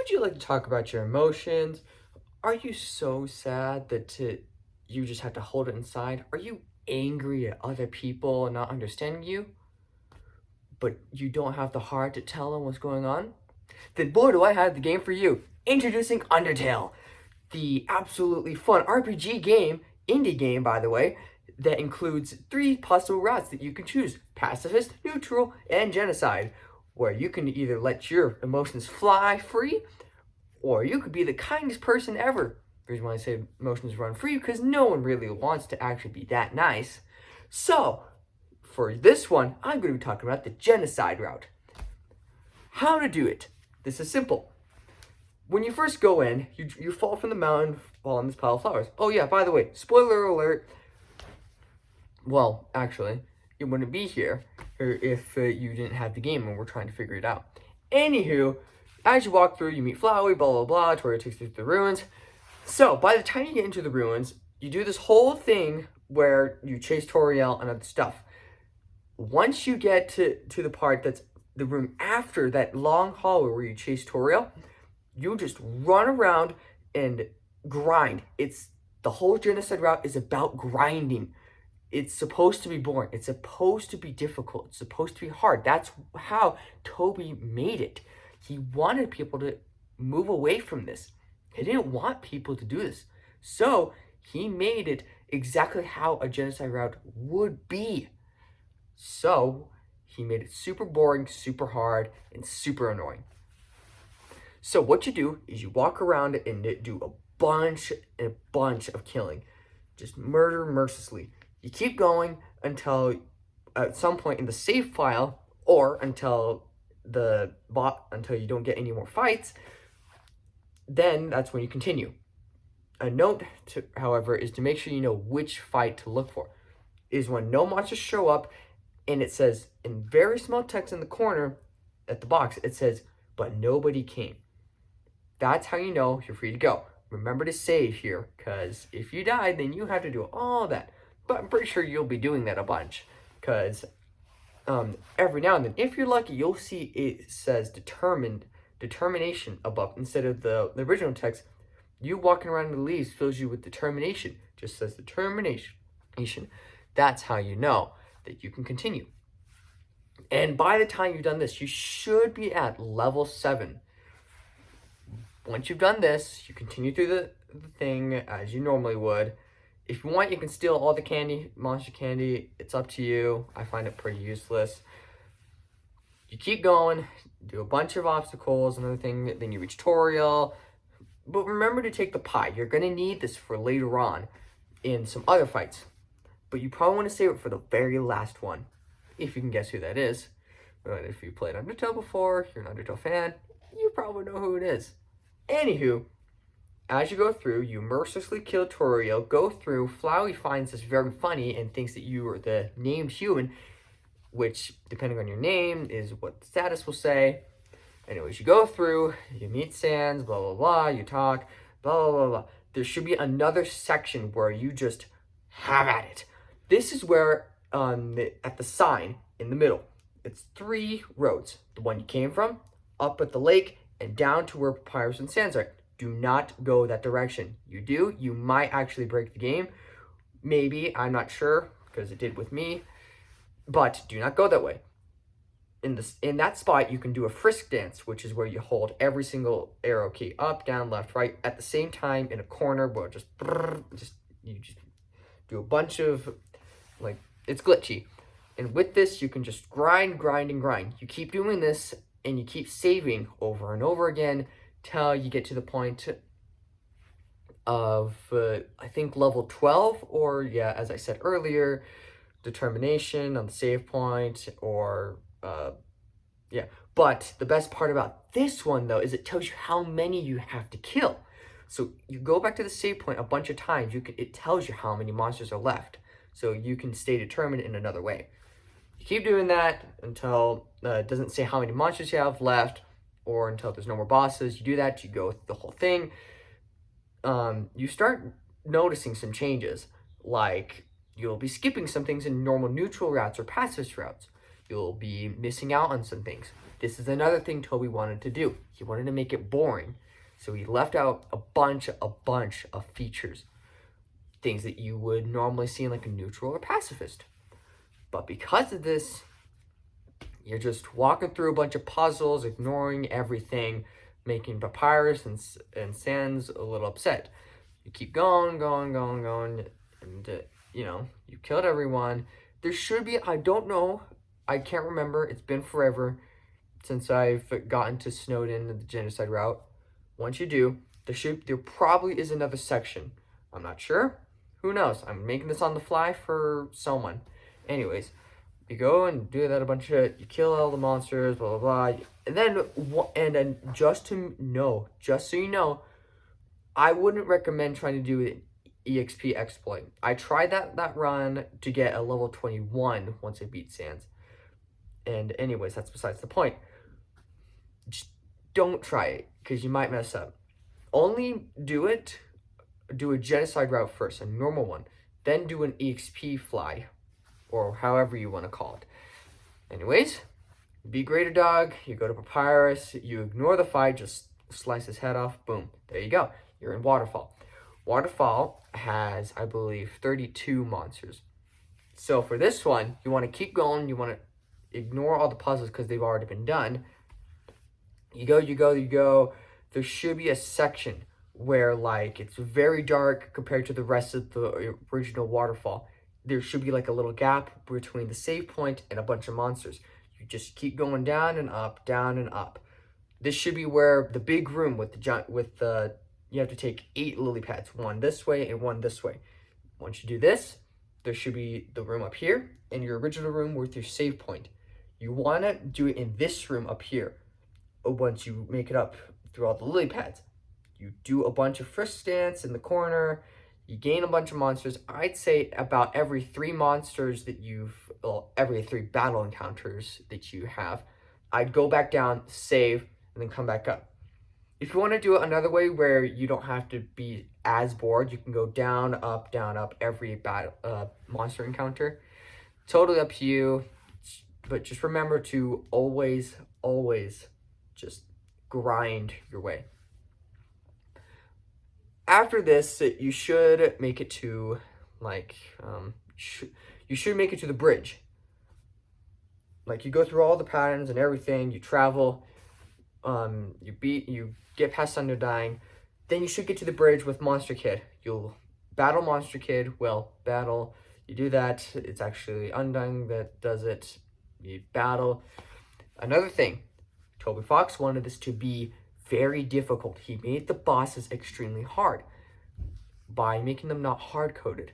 would you like to talk about your emotions? Are you so sad that you just have to hold it inside? Are you angry at other people and not understanding you, but you don't have the heart to tell them what's going on? Then boy, do I have the game for you. Introducing Undertale, the absolutely fun RPG game, indie game by the way, that includes 3 possible routes that you can choose: pacifist, neutral, and genocide, where you can either let your emotions fly free, or you could be the kindest person ever. The reason why I say emotions run free, because no one really wants to actually be that nice. So, for this one, I'm going to be talking about the genocide route. How to do it. This is simple. When you first go in, you fall from the mountain, fall on this pile of flowers. Oh yeah, by the way, spoiler alert. Well, actually, it wouldn't be here if you didn't have the game and we're trying to figure it out. Anywho, as you walk through, you meet Flowey, blah blah blah. Tori takes you through the ruins. So by the time you get into the ruins, you do this whole thing where you chase Toriel and other stuff. Once you get to the part that's the room after that long hallway where you chase Toriel, you just run around and grind. It's the whole genocide route is about grinding. It's supposed to be boring. It's supposed to be difficult. It's supposed to be hard. That's how Toby made it. He wanted people to move away from this. He didn't want people to do this. So he made it exactly how a genocide route would be. So he made it super boring, super hard, and super annoying. So what you do is you walk around and do a bunch of killing. Just murder mercilessly. You keep going until at some point in the save file, or until you don't get any more fights, then that's when you continue. A note, however, is to make sure you know which fight to look for. Is when no monsters show up, and it says in very small text in the corner at the box, it says, but nobody came. That's how you know you're free to go. Remember to save here, because if you die, then you have to do all that. But I'm pretty sure you'll be doing that a bunch, because every now and then, if you're lucky, you'll see it says determination above instead of the original text. You walking around in the leaves fills you with determination. Just says determination. That's how you know that you can continue. And by the time you've done this, you should be at level 7. Once you've done this, you continue through the thing as you normally would. If you want, you can steal all the candy, monster candy. It's up to you. I find it pretty useless. You keep going, do a bunch of obstacles, another thing, then you reach Toriel. But remember to take the pie. You're going to need this for later on in some other fights. But you probably want to save it for the very last one, if you can guess who that is. But if you played Undertale before, you're an Undertale fan, you probably know who it is. Anywho, as you go through, you mercilessly kill Toriel, go through. Flowey finds this very funny and thinks that you are the named human, which, depending on your name, is what the status will say. Anyways, you go through, you meet Sans, blah, blah, blah, you talk, blah, blah, blah, blah. There should be another section where you just have at it. This is where, at the sign in the middle, it's 3 roads. The one you came from, up at the lake, and down to where Papyrus and Sans are. Do not go that direction. You do, you might actually break the game. Maybe, I'm not sure, because it did with me. But do not go that way. In that spot, you can do a frisk dance, which is where you hold every single arrow key, up, down, left, right, at the same time in a corner where you just do a bunch of, like, it's glitchy. And with this, you can just grind. You keep doing this, and you keep saving over and over again till you get to the point of, I think, level 12, or, yeah, as I said earlier, determination on the save point, or, yeah. But the best part about this one, though, is it tells you how many you have to kill. So you go back to the save point a bunch of times, it tells you how many monsters are left. So you can stay determined in another way. You keep doing that until it doesn't say how many monsters you have left, or until there's no more bosses. You do that, you go through the whole thing. You start noticing some changes, like you'll be skipping some things in normal neutral routes or pacifist routes. You'll be missing out on some things. This is another thing Toby wanted to do. He wanted to make it boring. So he left out a bunch of features. Things that you would normally see in like a neutral or pacifist. But because of this, you're just walking through a bunch of puzzles, ignoring everything, making Papyrus and Sans a little upset. You keep going, and, you killed everyone. There should be, I don't know, I can't remember, it's been forever since I've gotten to Snowden and the genocide route. Once you do, there probably is another section. I'm not sure. Who knows? I'm making this on the fly for someone. Anyways, you go and do that you kill all the monsters, blah, blah, blah. And then just so you know, I wouldn't recommend trying to do an EXP exploit. I tried that run to get a level 21 once I beat Sans. And anyways, that's besides the point. Just don't try it, because you might mess up. Only do a genocide route first, a normal one. Then do an EXP fly, or however you want to call it. Anyways, be Greater Dog, you go to Papyrus, you ignore the fight, just slice his head off, boom. There you go. You're in Waterfall. Waterfall has, I believe, 32 monsters. So for this one, you want to keep going, you want to ignore all the puzzles because they've already been done. You go. There should be a section where, like, it's very dark compared to the rest of the original Waterfall. There should be, like, a little gap between the save point and a bunch of monsters. You just keep going down and up, down and up. This should be where the big room you have to take 8 lily pads, one this way and one this way. Once you do this, there should be the room up here and your original room with your save point. You want to do it in this room up here. Once you make it up through all the lily pads, you do a bunch of frisk stance in the corner, you gain a bunch of monsters. I'd say about every 3 monsters that every 3 battle encounters that you have, I'd go back down, save, and then come back up. If you want to do it another way where you don't have to be as bored, you can go down, up, every monster encounter. Totally up to you, but just remember to always just grind your way. After this, you should make it to, you should make it to the bridge. Like, you go through all the patterns and everything, you travel, you get past Undying, then you should get to the bridge with Monster Kid. You'll battle Monster Kid, you do that, it's actually Undying that does it, you battle. Another thing, Toby Fox wanted this to be very difficult. He made the bosses extremely hard by making them not hard-coded.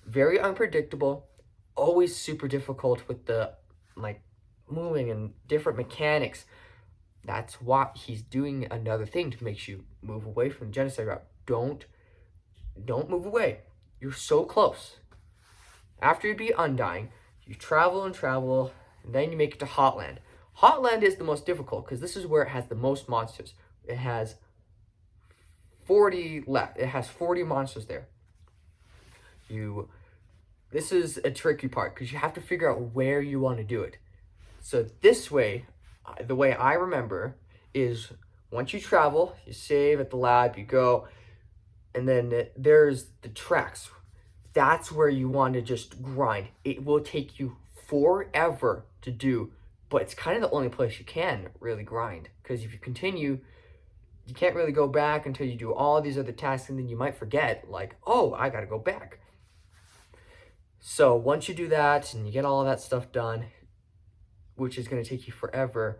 Very unpredictable, always super difficult with the, moving and different mechanics. That's why he's doing another thing to make you move away from the genocide route. Don't move away. You're so close. After you beat Undying, you travel, and then you make it to Hotland. Hotland is the most difficult because this is where it has the most monsters. It has 40 left. It has 40 monsters there. This is a tricky part because you have to figure out where you want to do it. So this way, the way I remember is once you travel, you save at the lab, you go, and then there's the tracks. That's where you want to just grind. It will take you forever to do, but it's kind of the only place you can really grind. Because if you continue, you can't really go back until you do all these other tasks, and then you might forget, oh, I gotta go back. So once you do that, and you get all of that stuff done, which is gonna take you forever,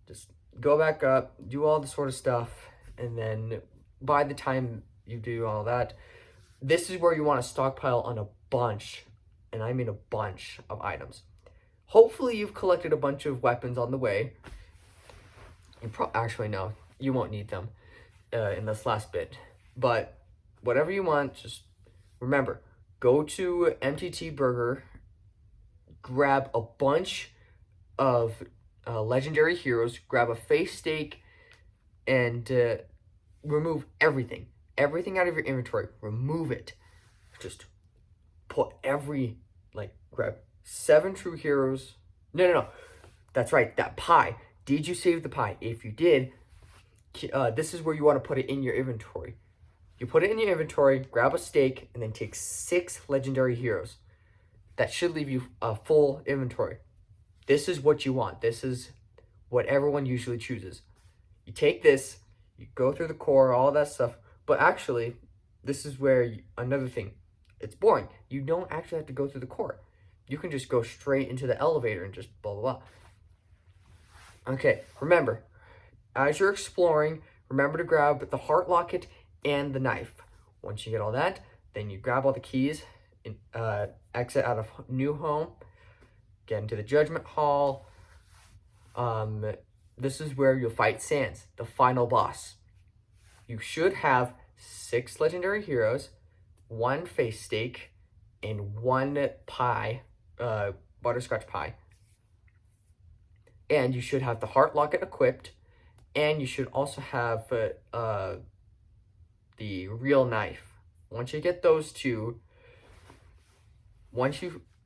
just go back up, do all the sort of stuff, and then by the time you do all that, this is where you want to stockpile on a bunch, and I mean a bunch of items. Hopefully you've collected a bunch of weapons on the way. Actually, no, you won't need them in this last bit. But whatever you want, just remember, go to MTT Burger, grab a bunch of legendary heroes, grab a face steak, and remove everything out of your inventory. Remove it. Just put grab 7 true heroes. No. That's right, that pie. Did you save the pie? If you did, this is where you want to put it in your inventory. You put it in your inventory, grab a stake, and then take 6 legendary heroes. That should leave you a full inventory. This is what you want. This is what everyone usually chooses. You take this, you go through the core, all that stuff, but actually, this is where another thing, it's boring. You don't actually have to go through the core. You can just go straight into the elevator and just blah, blah, blah. Okay, remember, as you're exploring, remember to grab the heart locket and the knife. Once you get all that, then you grab all the keys, and exit out of New Home, get into the Judgment Hall. This is where you'll fight Sans, the final boss. You should have 6 legendary heroes, 1 face stake, and 1 pie, butterscotch pie. And you should have the heart locket equipped, and you should also have the real knife. Once you get those 2,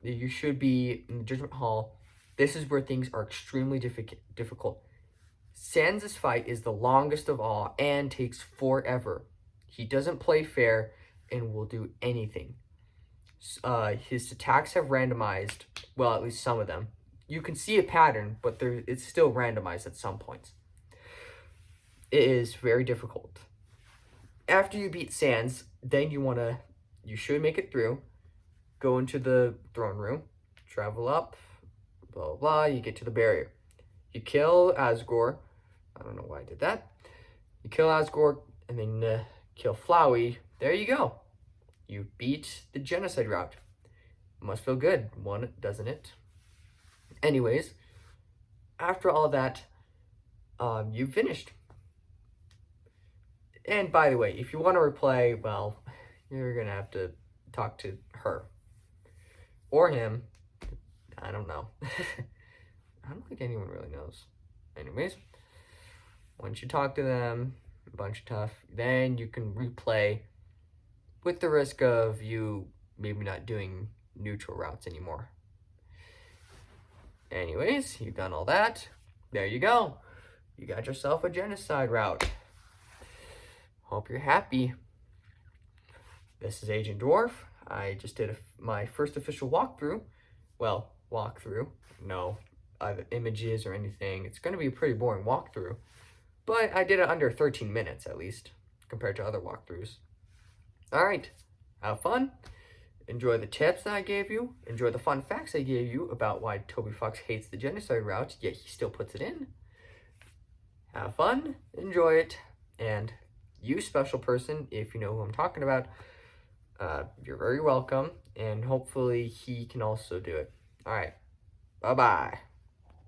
you should be in the Judgment Hall. This is where things are extremely difficult. Sans' fight is the longest of all and takes forever. He doesn't play fair and will do anything. His attacks have randomized, well, at least some of them. You can see a pattern, but it's still randomized at some points. It is very difficult. After you beat Sans, then you should make it through, go into the throne room, travel up, blah, blah, blah, you get to the barrier. You kill Asgore. I don't know why I did that. You kill Asgore, and then kill Flowey. There you go. You beat the genocide route. Must feel good, doesn't it? Anyways, after all that, you've finished. And by the way, if you want to replay, well, you're going to have to talk to her. Or him. I don't know. I don't think anyone really knows. Anyways, once you talk to them, a bunch of stuff, then you can replay with the risk of you maybe not doing neutral routes anymore. Anyways, you've done all that. There you go. You got yourself a genocide route. Hope you're happy. This is Agent Dwarf. I just did my first official walkthrough. Well, walkthrough. No other images or anything. It's going to be a pretty boring walkthrough. But I did it under 13 minutes at least, compared to other walkthroughs. Alright, have fun. Enjoy the tips that I gave you. Enjoy the fun facts I gave you about why Toby Fox hates the genocide route, yet he still puts it in. Have fun, enjoy it, and you, special person, if you know who I'm talking about, you're very welcome, and hopefully he can also do it. Alright, bye-bye.